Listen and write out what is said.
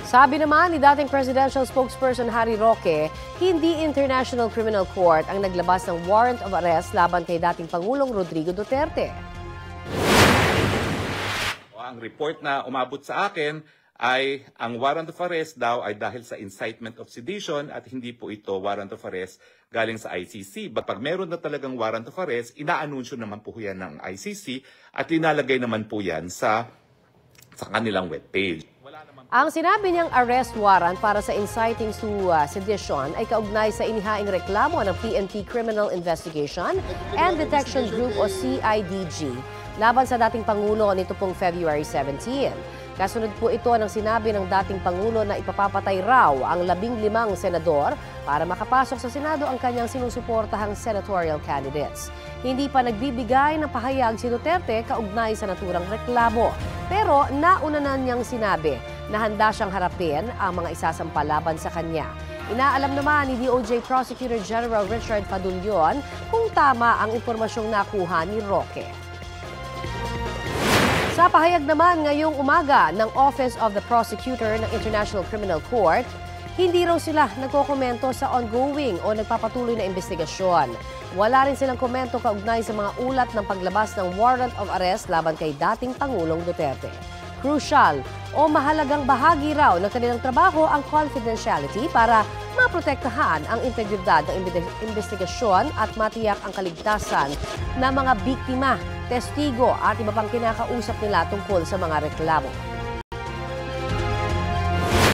Sabi naman ni dating presidential spokesperson Harry Roque, hindi International Criminal Court ang naglabas ng warrant of arrest laban kay dating Pangulong Rodrigo Duterte. Ang report na umabot sa akin ay ang warrant of arrest daw ay dahil sa incitement of sedition at hindi po ito warrant of arrest galing sa ICC. But pag meron na talagang warrant of arrest, inaanunsyo naman po yan ng ICC at linalagay naman po yan sa kanilang webpage. Ang sinabi niyang arrest warrant para sa inciting to sedition ay kaugnay sa inihaing reklamo ng PNP Criminal Investigation and Detection Group o CIDG laban sa dating Pangulo nito pong February 17. Kasunod po ito ng sinabi ng dating Pangulo na ipapapatay raw ang 15 senador para makapasok sa Senado ang kanyang sinusuportahang senatorial candidates. Hindi pa nagbibigay ng pahayag si Duterte kaugnay sa naturang reklamo. Pero nauna na niyang sinabi na handa siyang harapin ang mga isasampa laban sa kanya. Inaalam naman ni DOJ Prosecutor General Richard Padulyon kung tama ang impormasyong nakuha ni Roque. Sa pahayag naman ngayong umaga ng Office of the Prosecutor ng International Criminal Court, hindi raw sila nagkokomento sa ongoing o nagpapatuloy na investigasyon. Wala rin silang komento kaugnay sa mga ulat ng paglabas ng warrant of arrest laban kay dating Pangulong Duterte. Crucial o mahalagang bahagi raw ng kanilang trabaho ang confidentiality para maprotektahan ang integridad ng investigasyon at matiyak ang kaligtasan ng mga biktima, testigo at iba pang kinakausap nila tungkol sa mga reklamo.